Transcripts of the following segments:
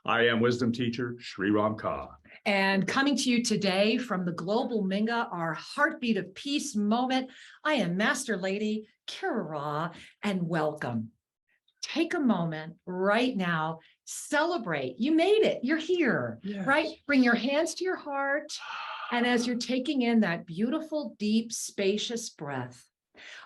I am wisdom teacher Sri Ram Ka. And coming to you today from the global Minga, our heartbeat of peace moment, I am Master Lady Kira Ra, and welcome. Take a moment right now, celebrate. You made it, you're here, Yes. right? Bring your hands to your heart. And as you're taking in that beautiful, deep, spacious breath,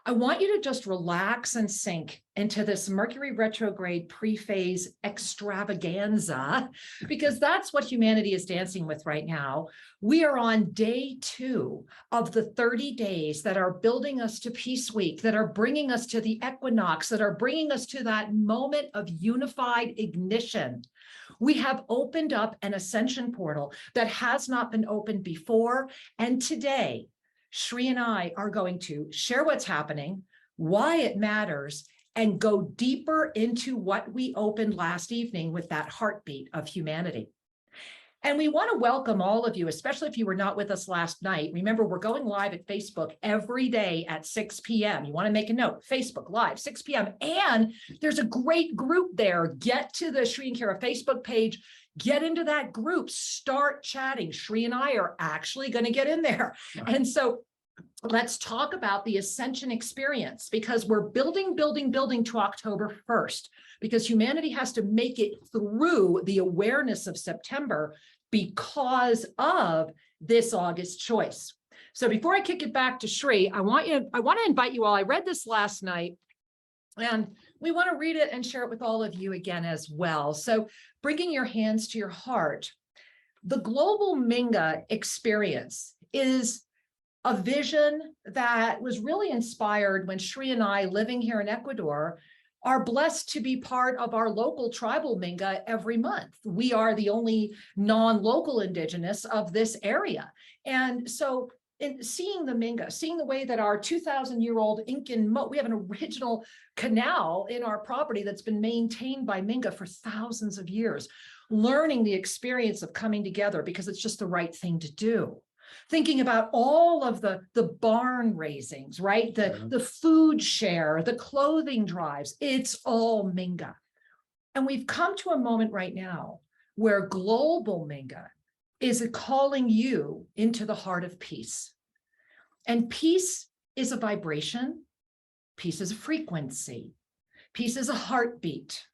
I want you to just relax and sink into this Mercury retrograde pre-phase extravaganza, because that's what humanity is dancing with right now. We are on day 2 of the 30 days that are building us to Peace Week, that are bringing us to the equinox, that are bringing us to that moment of unified ignition. We have opened up an ascension portal that has not been opened before, and today, Sri and I are going to share what's happening, why it matters, and go deeper into what we opened last evening with that heartbeat of humanity. And we want to welcome all of you, especially if you were not with us last night. Remember, we're going live at Facebook every day at 6 p.m. You want to make a note, Facebook Live, 6 p.m. And there's a great group there. Get to the Sri and Kira Facebook page. Get into that group, start chatting. Sri and I are actually going to get in there. And so let's talk about the ascension experience, because we're building to October 1st, because humanity has to make it through the awareness of September because of this August choice. So before I kick it back to Sri, I want to invite you all. I read this last night, and we want to read it and share it with all of you again as well. So bringing your hands to your heart, the global Minga experience is a vision that was really inspired when Sri and I, living here in Ecuador, are blessed to be part of our local tribal Minga every month. We are the only non-local indigenous of this area. And so in seeing the Minga, seeing the way that our 2,000-year-old Incan moat, we have an original canal in our property that's been maintained by Minga for thousands of years, learning the experience of coming together because it's just the right thing to do. Thinking about all of the barn raisings, right? The food share, the clothing drives, it's all Minga. And we've come to a moment right now where global Minga is calling you into the heart of peace. And peace is a vibration. Peace is a frequency. Peace is a heartbeat.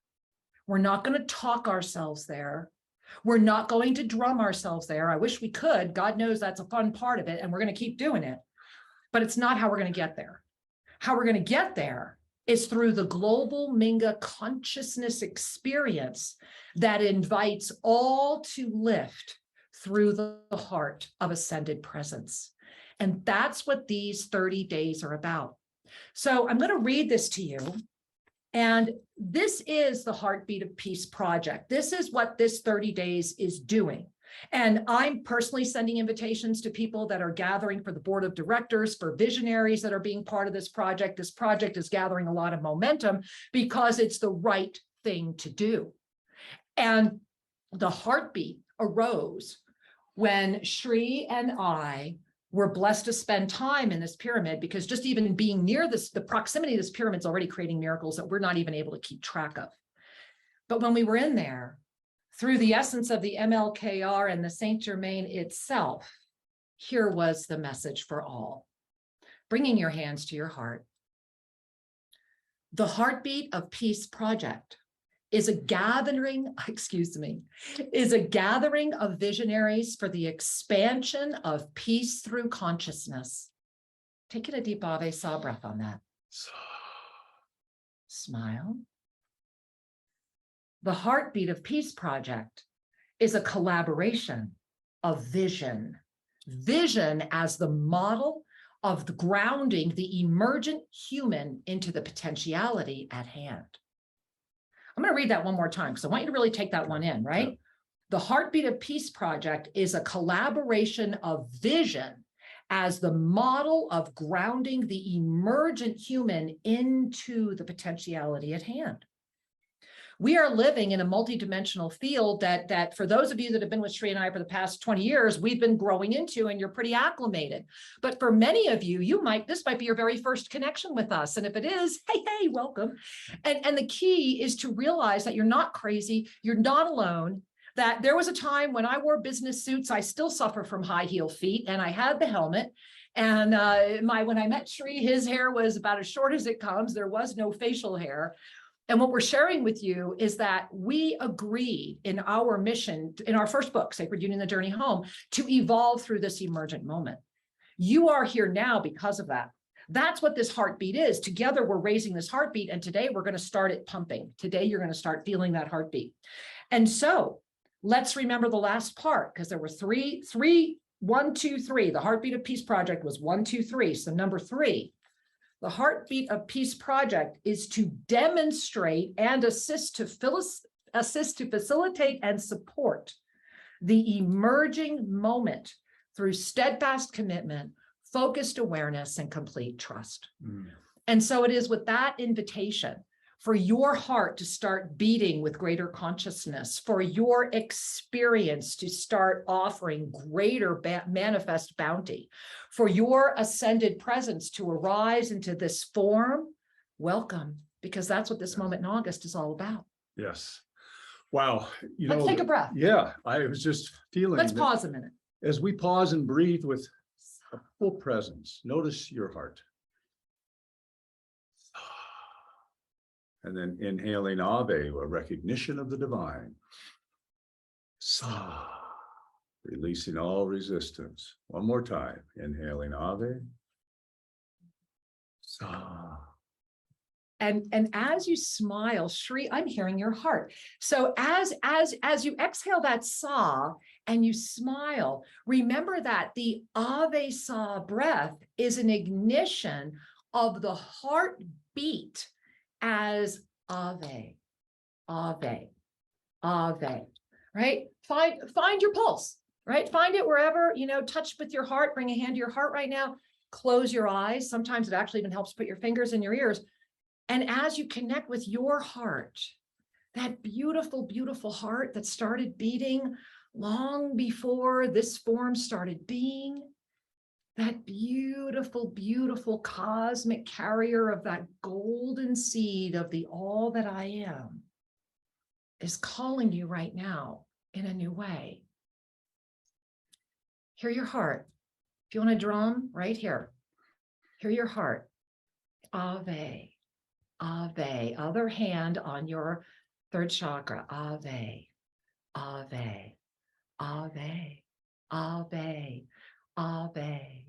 We're not going to talk ourselves there. We're not going to drum ourselves there. I wish we could. God knows that's a fun part of it, and we're going to keep doing it. But it's not how we're going to get there. How we're going to get there is through the global Minga consciousness experience that invites all to lift through the heart of ascended presence. And that's what these 30 days are about. So I'm going to read this to you. And this is the Heartbeat of Peace project. This is what this 30 days is doing. And I'm personally sending invitations to people that are gathering for the board of directors, for visionaries that are being part of this project. This project is gathering a lot of momentum because it's the right thing to do. And the heartbeat arose when Sri and I were blessed to spend time in this pyramid, because just even being near this, the proximity of this pyramid is already creating miracles that we're not even able to keep track of. But when we were in there, through the essence of the MLKR and the Saint Germain itself, here was the message for all. Bringing your hands to your heart. The Heartbeat of Peace project is a gathering, of visionaries for the expansion of peace through consciousness. Take it a deep Ave Sa breath on that. Smile. The Heartbeat of Peace project is a collaboration of vision. Vision as the model of the grounding the emergent human into the potentiality at hand. I'm going to read that one more time because I want you to really take that one in, right? Yeah. The Heartbeat of Peace project is a collaboration of vision as the model of grounding the emergent human into the potentiality at hand. We are living in a multidimensional field that for those of you that have been with Sri and I for the past 20 years, we've been growing into, and you're pretty acclimated. But for many of you, this might be your very first connection with us. And if it is, hey, welcome. And the key is to realize that you're not crazy, you're not alone, that there was a time when I wore business suits. I still suffer from high heel feet, and I had the helmet. And when I met Sri, his hair was about as short as it comes. There was no facial hair. And what we're sharing with you is that we agreed in our mission, in our first book, Sacred Union, The Journey Home, to evolve through this emergent moment. You are here now because of that. That's what this heartbeat is. Together, we're raising this heartbeat, and today we're going to start it pumping. Today, you're going to start feeling that heartbeat. And so let's remember the last part, because there were three, 1, 2, 3. The Heartbeat of Peace Project was 1, 2, 3. So number 3, the Heartbeat of Peace Project is to demonstrate and assist to facilitate and support the emerging moment through steadfast commitment, focused awareness, and complete trust. And so it is with that invitation for your heart to start beating with greater consciousness, for your experience to start offering greater manifest bounty, for your ascended presence to arise into this form. Welcome, because that's what this moment in August is all about. Yes. Wow. Let's take a breath. Yeah, I was just feeling. Let's pause a minute. As we pause and breathe with a full presence, notice your heart. And then inhaling Ave, a recognition of the divine. Sa, releasing all resistance. One more time, inhaling Ave. Sa. And as you smile, Shri, I'm hearing your heart. So as you exhale that Sa and you smile, remember that the Ave Sa breath is an ignition of the heartbeat as Ave, Ave, Ave, right? Find your pulse, right? Find it wherever, touch with your heart, bring a hand to your heart right now, close your eyes. Sometimes it actually even helps put your fingers in your ears. And as you connect with your heart, that beautiful, beautiful heart that started beating long before this form started being, that beautiful, beautiful cosmic carrier of that golden seed of the all that I am, is calling you right now in a new way. Hear your heart. If you want a drum, right here. Hear your heart. Ave, Ave. Other hand on your third chakra. Ave, Ave, Ave, Ave, Ave.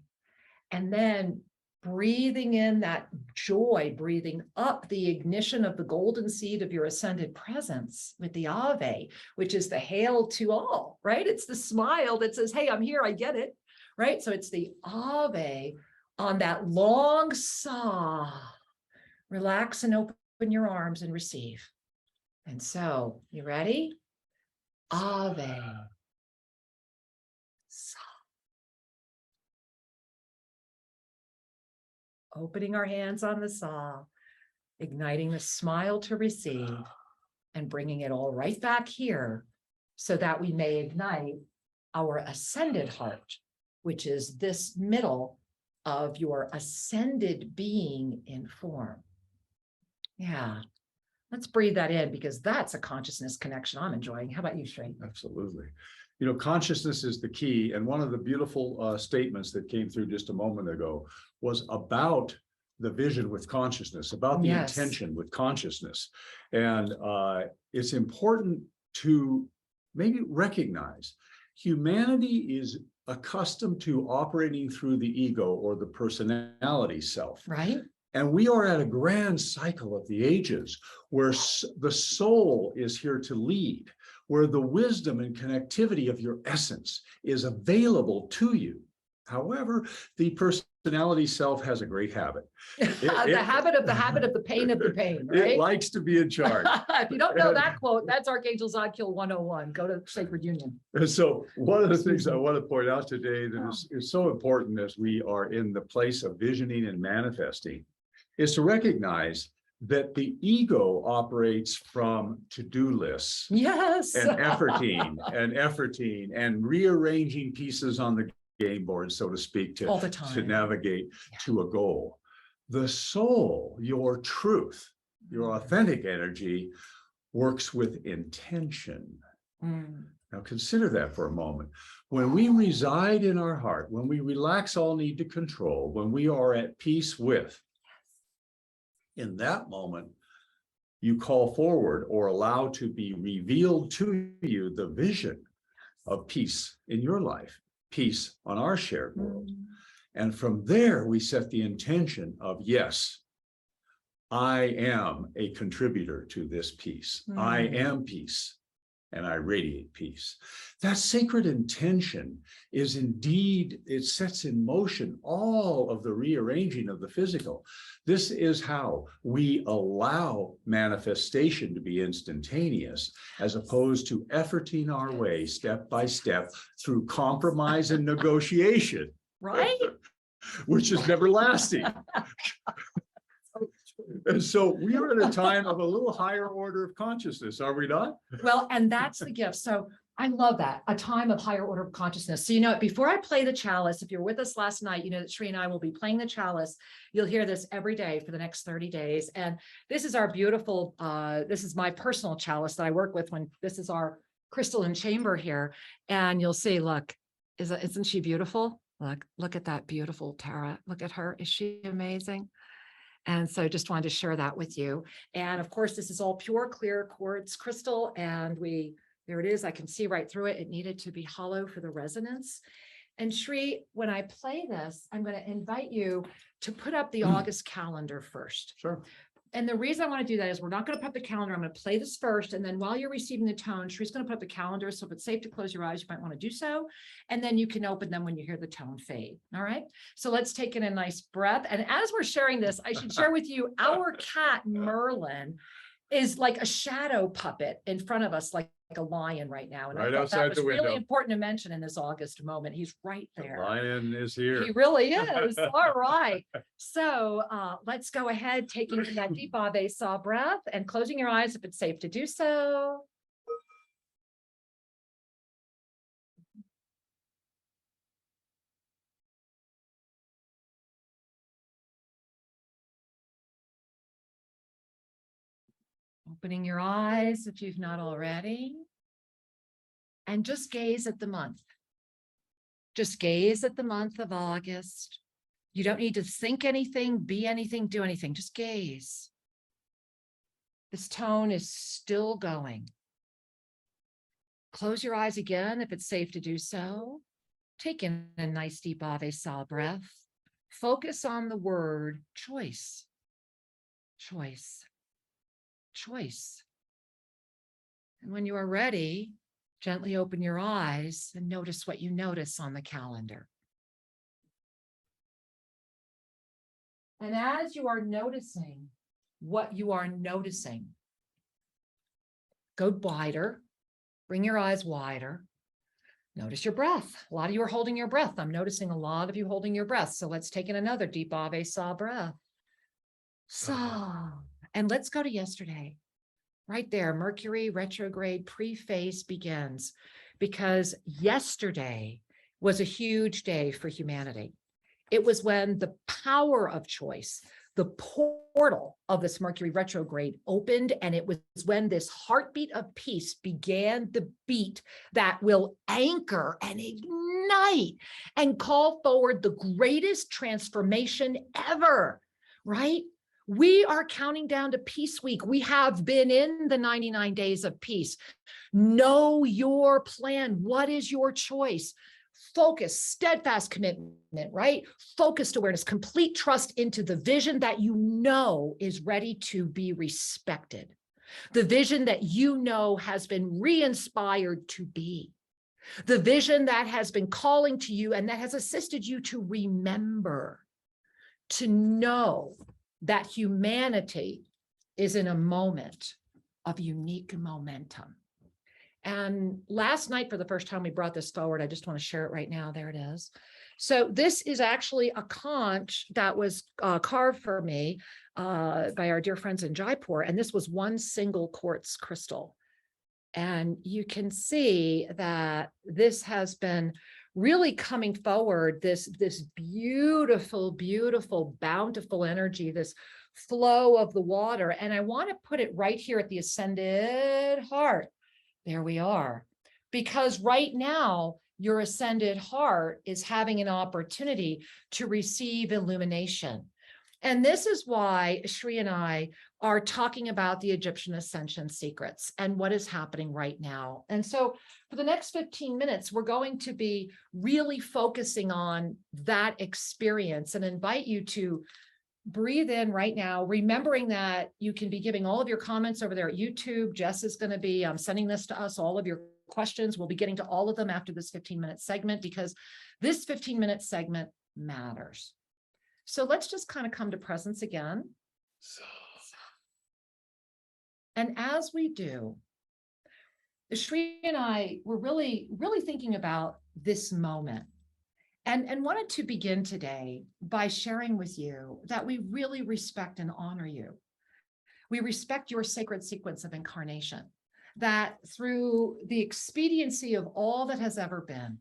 And then breathing in that joy, breathing up the ignition of the golden seed of your ascended presence with the Ave, which is the hail to all, right? It's the smile that says, hey, I'm here, I get it, right? So it's the Ave on that long Sa. Relax and open your arms and receive. And so, you ready? Ave. Sa. Opening our hands on the Sa, igniting the smile to receive, and bringing it all right back here so that we may ignite our ascended heart, which is this middle of your ascended being in form. Yeah, let's breathe that in, because that's a consciousness connection I'm enjoying. How about you, Shri? Absolutely. Consciousness is the key. And one of the beautiful statements that came through just a moment ago was about the vision with consciousness, about the intention with consciousness. And it's important to maybe recognize humanity is accustomed to operating through the ego or the personality self. Right. And we are at a grand cycle of the ages where the soul is here to lead, where the wisdom and connectivity of your essence is available to you. However, the personality self has a great habit. The habit of the pain of the pain, right? It likes to be in charge. If you don't know that quote, that's Archangel Zadkiel 101. Go to Sacred Union. And so one of the things I want to point out today that is so important as we are in the place of visioning and manifesting is to recognize that the ego operates from to-do lists. Yes. And efforting and rearranging pieces on the game board, so to speak, all the time, to navigate to a goal. The soul, your truth, your authentic energy, works with intention. consider that for a moment. When we reside in our heart, when we relax all need to control, when we are at peace with, in that moment, you call forward or allow to be revealed to you the vision of peace in your life, peace on our shared world. And from there, we set the intention of, yes, I am a contributor to this peace. I am peace, and I radiate peace. That sacred intention is indeed, it sets in motion all of the rearranging of the physical. This is how we allow manifestation to be instantaneous, as opposed to efforting our way step by step through compromise and negotiation. Right? Which is never lasting. And so we are at a time of a little higher order of consciousness, are we not? Well, and that's the gift. So I love that, a time of higher order of consciousness. So, you know, before I play the chalice, if you're with us last night, you know that Sri and I will be playing the chalice. You'll hear this every day for the next 30 days. And this is our beautiful, this is my personal chalice that I work with when this is our crystalline chamber here. And you'll see, look, isn't she beautiful? Look at that beautiful Tara. Look at her. Is she amazing? And so just wanted to share that with you. And of course, this is all pure, clear quartz crystal. And there it is. I can see right through it. It needed to be hollow for the resonance. And Sri, when I play this, I'm going to invite you to put up the August calendar first. Sure. And the reason I want to do that is we're not going to put up the calendar. I'm going to play this first. And then while you're receiving the tone, Shri's going to put up the calendar. So if it's safe to close your eyes, you might want to do so. And then you can open them when you hear the tone fade. All right. So let's take in a nice breath. And as we're sharing this, I should share with you, our cat Merlin is like a shadow puppet in front of us, like a lion right now. And right I thought outside that was the window. really important to mention in this August moment. He's right there. The lion is here. He really is. All right. So let's go ahead, taking that deep Ave Sa breath and closing your eyes if it's safe to do so. Opening your eyes if you've not already. And just gaze at the month. Just gaze at the month of August. You don't need to think anything, be anything, do anything. Just gaze. This tone is still going. Close your eyes again if it's safe to do so. Take in a nice deep Ave Sa breath. Focus on the word choice. Choice. Choice. And when you are ready, gently open your eyes and notice what you notice on the calendar. And as you are noticing what you are noticing, go wider, bring your eyes wider. Notice your breath. A lot of you are holding your breath. I'm noticing a lot of you holding your breath. So let's take in another deep Ave Sa breath. Sa. And let's go to yesterday. Right there, Mercury retrograde pre-phase begins, because yesterday was a huge day for humanity. It was when the power of choice, the portal of this Mercury retrograde opened, and it was when this heartbeat of peace began the beat that will anchor and ignite and call forward the greatest transformation ever, right? We are counting down to Peace Week. We have been in the 99 days of peace. Know your plan. What is your choice? Focus, steadfast commitment, right? Focused awareness, complete trust into the vision that you know is ready to be respected. The vision that you know has been re-inspired to be. The vision that has been calling to you and that has assisted you to remember, to know that humanity is in a moment of unique momentum. And last night, for the first time, we brought this forward. I just want to share it right now. There it is. So this is actually a conch that was carved for me by our dear friends in Jaipur. And this was one single quartz crystal. And you can see that this has been really coming forward, this beautiful, beautiful, bountiful energy, this flow of the water. And I want to put it right here at the ascended heart. There we are. because right now, your ascended heart is having an opportunity to receive illumination. And this is why Shri and I are talking about the Egyptian ascension secrets and what is happening right now. And so for the next 15 minutes, we're going to be really focusing on that experience and invite you to breathe in right now, remembering that you can be giving all of your comments over there at YouTube. Jess is going to be sending this to us, all of your questions. We'll be getting to all of them after this 15-minute segment, because this 15-minute segment matters. So let's just kind of come to presence again. And as we do, Shri and I were really thinking about this moment and wanted to begin today by sharing with you that we really respect and honor you. We respect your sacred sequence of incarnation, that through the expediency of all that has ever been,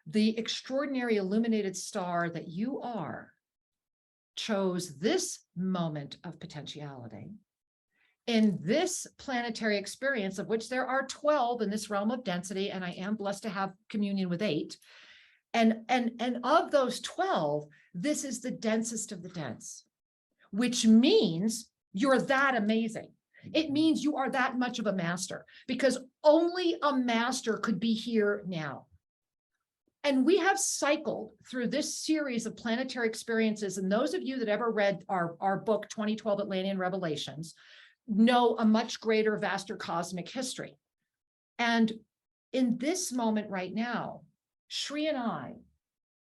the extraordinary illuminated star that you are, chose this moment of potentiality in this planetary experience, of which there are 12 in this realm of density, and I am blessed to have communion with 8. And of those 12, this is the densest of the dense, which means you're that amazing. It means you are that much of a master, because only a master could be here now. And we have cycled through this series of planetary experiences. And those of you that ever read our book, 2012 Atlantean Revelations, know a much greater, vaster cosmic history. And in this moment right now, Shri and I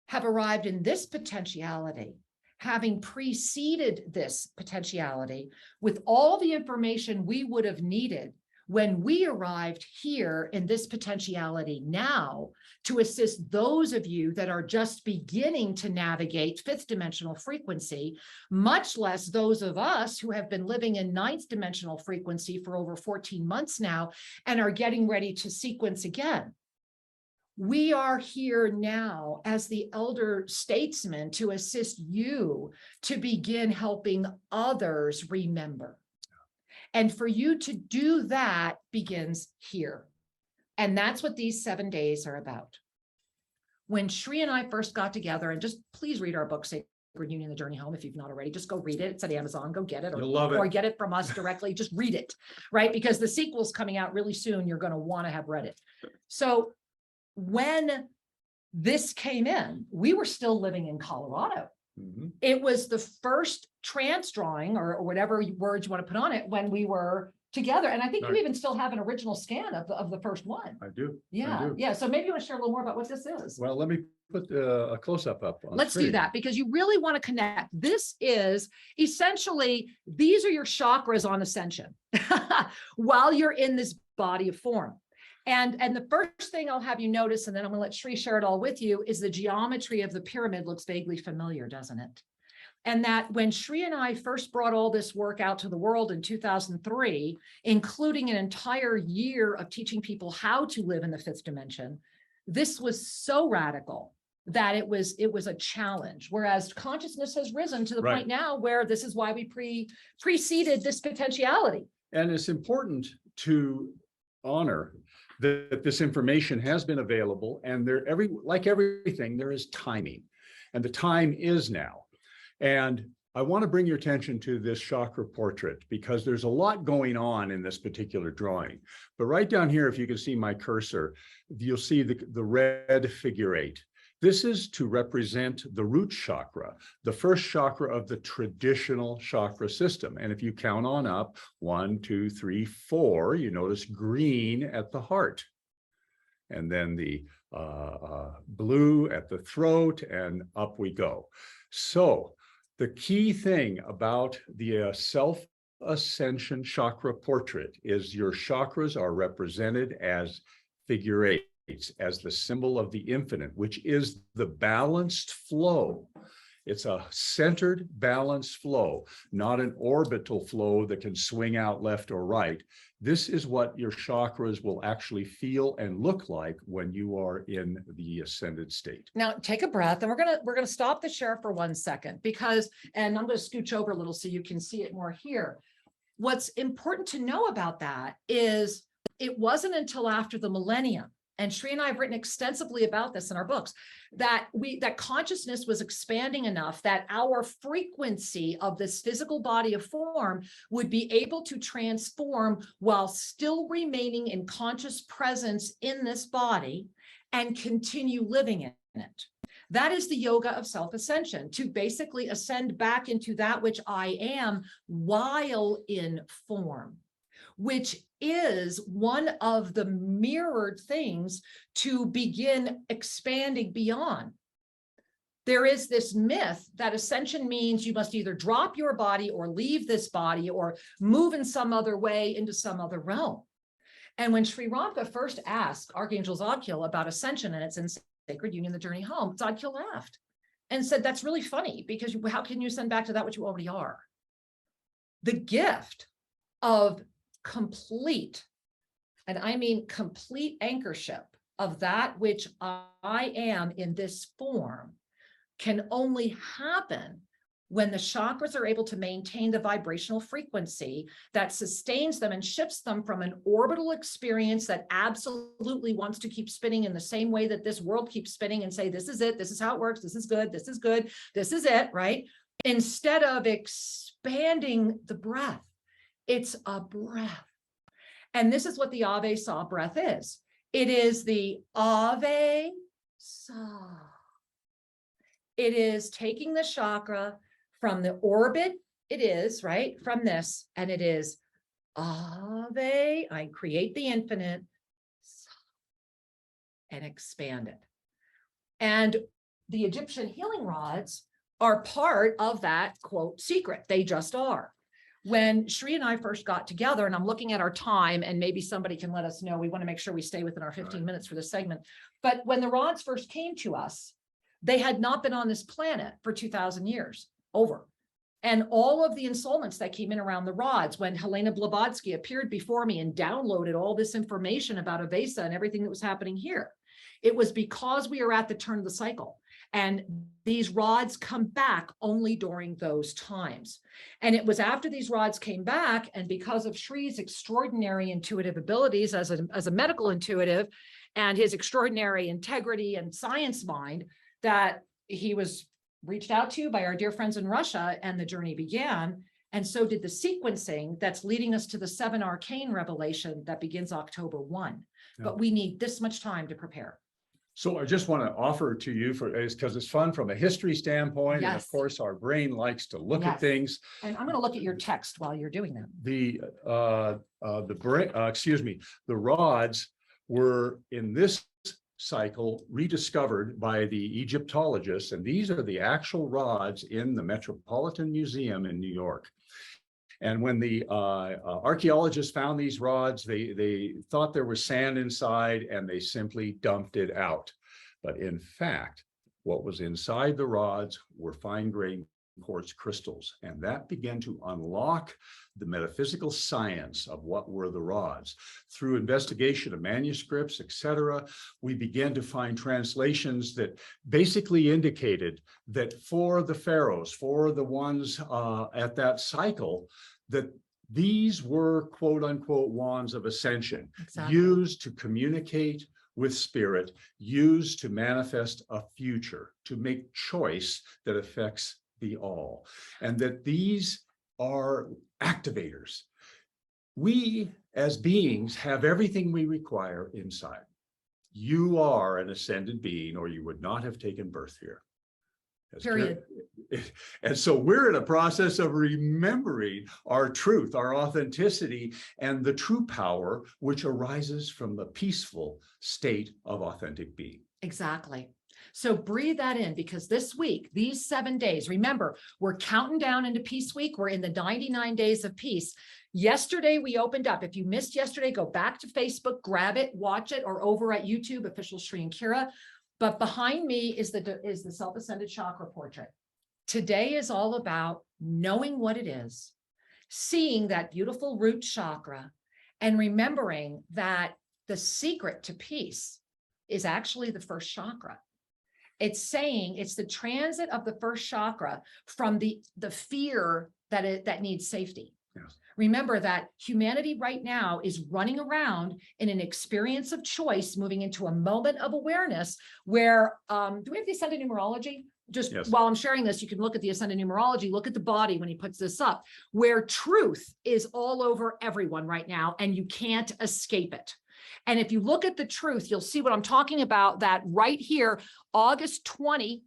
have arrived in this potentiality, having preceded this potentiality with all the information we would have needed when we arrived here in this potentiality now, to assist those of you that are just beginning to navigate 5th dimensional frequency, much less those of us who have been living in 9th dimensional frequency for over 14 months now and are getting ready to sequence again. We are here now as the elder statesman to assist you to begin helping others remember. And for you to do that begins here. And that's what these 7 days are about. When Shri and I first got together, and just please read our book, Sacred Union, The Journey Home, if you've not already, just go read it. It's at Amazon, go get it. You'll love it. Or get it from us directly, just read it, right? Because the sequel's coming out really soon. You're going to want to have read it. So when this came in, we were still living in Colorado. It was the first trance drawing, or whatever words you want to put on it, when we were together. And I think you even still have an original scan of the first one. I do. Yeah. I do. Yeah. So maybe you want to share a little more about what this is. Well, let me put a close-up up on Let's screen. do that, because you really want to connect. This is essentially, these are your chakras on ascension while you're in this body of form. And the first thing I'll have you notice, and then I'm going to let Shri share it all with you, is the geometry of the pyramid looks vaguely familiar, doesn't it? And that when Shri and I first brought all this work out to the world in 2003, including an entire year of teaching people how to live in the 5th dimension, this was so radical that it was a challenge. Whereas consciousness has risen to the point now where this is why we preceded this potentiality. And it's important to honor that this information has been available, and like everything, there is timing, and the time is now. And I want to bring your attention to this chakra portrait, because there's a lot going on in this particular drawing. But right down here, if you can see my cursor, you'll see the red figure 8. This is to represent the root chakra, the first chakra of the traditional chakra system. And if you count on up, 1, 2, 3, 4, you notice green at the heart. And then the blue at the throat, and up we go. So the key thing about the self-ascension chakra portrait is your chakras are represented as figure 8. As the symbol of the infinite, which is the balanced flow. It's a centered, balanced flow, not an orbital flow that can swing out left or right. This is what your chakras will actually feel and look like when you are in the ascended state. Now take a breath, and we're gonna stop the share for 1 second, because, and I'm gonna scooch over a little so you can see it more here. What's important to know about that is it wasn't until after the millennium and Sri and I have written extensively about this in our books, that consciousness was expanding enough that our frequency of this physical body of form would be able to transform while still remaining in conscious presence in this body and continue living in it. That is the yoga of self-ascension, to basically ascend back into that which I am while in form, which is one of the mirrored things to begin expanding beyond. There is this myth that ascension means you must either drop your body or leave this body or move in some other way into some other realm. And when Sri Rampa first asked Archangel Zadkiel about ascension and it's in Sacred Union, the Journey Home, Zadkiel laughed and said, that's really funny, because how can you send back to that which you already are? The gift of complete, and I mean complete anchorship of that which I am in this form can only happen when the chakras are able to maintain the vibrational frequency that sustains them and shifts them from an orbital experience that absolutely wants to keep spinning in the same way that this world keeps spinning and say, this is it, this is how it works, this is good, this is good, this is it, right? Instead of expanding the breath. It's a breath. And this is what the Ave Sa breath is. It is the Ave Sa. It is taking the chakra from the orbit, it is, right, from this, and it is Ave, I create the infinite, and expand it. And the Egyptian healing rods are part of that, quote, secret. They just are. When Sri and I first got together, and I'm looking at our time, and maybe somebody can let us know, we want to make sure we stay within our 15 minutes for this segment. But when the rods first came to us, they had not been on this planet for 2,000 years, over. And all of the ensoulments that came in around the rods, when Helena Blavatsky appeared before me and downloaded all this information about Avesa and everything that was happening here, it was because we are at the turn of the cycle. And these rods come back only during those times. And it was after these rods came back, and because of Sri's extraordinary intuitive abilities as a medical intuitive and his extraordinary integrity and science mind, that he was reached out to by our dear friends in Russia, and the journey began. And so did the sequencing that's leading us to the 7 arcane revelation that begins October 1. Yeah. But we need this much time to prepare. So I just want to offer to you, because it's fun from a history standpoint. Yes. And of course, our brain likes to look Yes. at things. And I'm going to look at your text while you're doing that. The rods were in this cycle rediscovered by the Egyptologists, and these are the actual rods in the Metropolitan Museum in New York. And when the archaeologists found these rods, they thought there was sand inside, and they simply dumped it out. But in fact, what was inside the rods were fine-grained quartz crystals, and that began to unlock the metaphysical science of what were the rods. Through investigation of manuscripts, etc., we began to find translations that basically indicated that for the pharaohs, for the ones at that cycle, that these were quote unquote wands of ascension, exactly, used to communicate with spirit, used to manifest a future, to make choice that affects the all, and that these are activators. We as beings have everything we require inside. You are an ascended being, or you would not have taken birth here. Period. And so we're in a process of remembering our truth, our authenticity, and the true power which arises from the peaceful state of authentic being. Exactly. So breathe that in, because this week, these 7 days, remember, we're counting down into Peace Week. We're in the 99 days of peace. Yesterday, we opened up. If you missed yesterday, go back to Facebook, grab it, watch it, or over at YouTube, official Sri and Kira. But behind me is the self-ascended chakra portrait. Today is all about knowing what it is, seeing that beautiful root chakra, and remembering that the secret to peace is actually the first chakra. It's saying it's the transit of the first chakra from the fear that needs safety. Yes. Remember that humanity right now is running around in an experience of choice, moving into a moment of awareness where, do we have the Ascended Numerology? Just Yes. while I'm sharing this, you can look at the Ascended Numerology, look at the body when he puts this up, where truth is all over everyone right now, and you can't escape it. And if you look at the truth, you'll see what I'm talking about, that right here, August 20,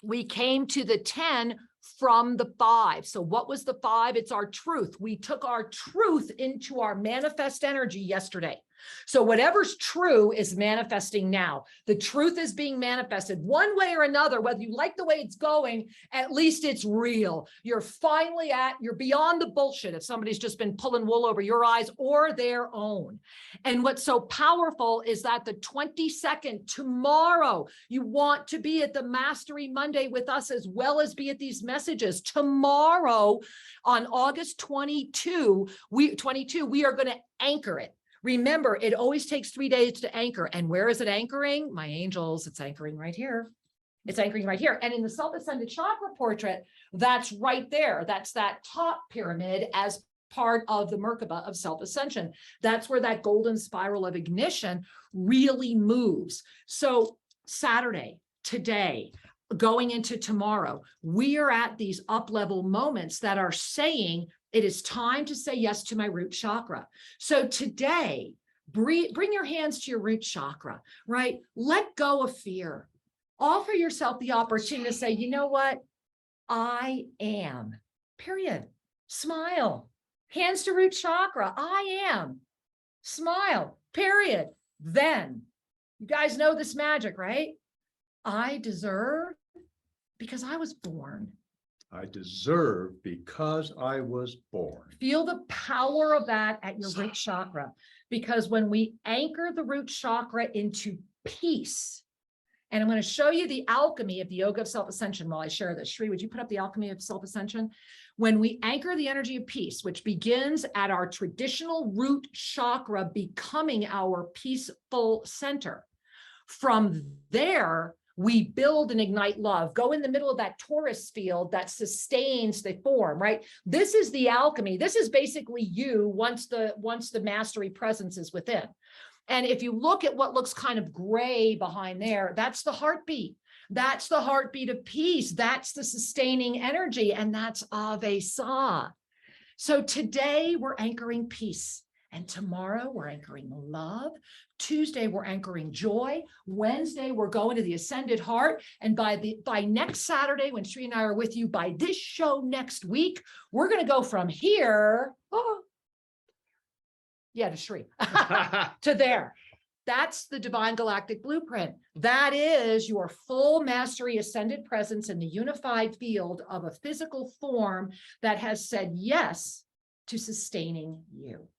we came to the 10 from the 5. So what was the 5? It's our truth. We took our truth into our manifest energy yesterday. So whatever's true is manifesting now. The truth is being manifested one way or another, whether you like the way it's going, at least it's real. You're beyond the bullshit if somebody's just been pulling wool over your eyes or their own. And what's so powerful is that the 22nd, tomorrow, you want to be at the Mastery Monday with us as well as be at these messages. Tomorrow on August 22, we are going to anchor it. Remember, it always takes 3 days to anchor. And where is it anchoring? My angels, it's anchoring right here. It's anchoring right here. And in the self-ascended chakra portrait, that's right there. That's that top pyramid as part of the Merkabah of self-ascension. That's where that golden spiral of ignition really moves. So Saturday, today, going into tomorrow, we are at these up-level moments that are saying, it is time to say yes to my root chakra. So today, bring your hands to your root chakra, right? Let go of fear. Offer yourself the opportunity to say, you know what? I am, period. Smile. Hands to root chakra. I am. Smile, period. Then, you guys know this magic, right? I deserve because I was born. I deserve because I was born. Feel the power of that at your root chakra, because when we anchor the root chakra into peace, and I'm going to show you the alchemy of the Yoga of Self-Ascension while I share this. Shri, would you put up the alchemy of self-ascension? When we anchor the energy of peace, which begins at our traditional root chakra becoming our peaceful center, from there, we build and ignite love. Go in the middle of that torus field that sustains the form, right? This is the alchemy. This is basically you once the mastery presence is within. And if you look at what looks kind of gray behind there, that's the heartbeat. That's the heartbeat of peace. That's the sustaining energy. And that's Ave Sa. So today we're anchoring peace. And tomorrow we're anchoring love. Tuesday, we're anchoring joy. Wednesday, we're going to the ascended heart. And by next Saturday, when Shri and I are with you, by this show next week, we're going to go from here, to Shri, to there. That's the divine galactic blueprint. That is your full mastery ascended presence in the unified field of a physical form that has said yes to sustaining you.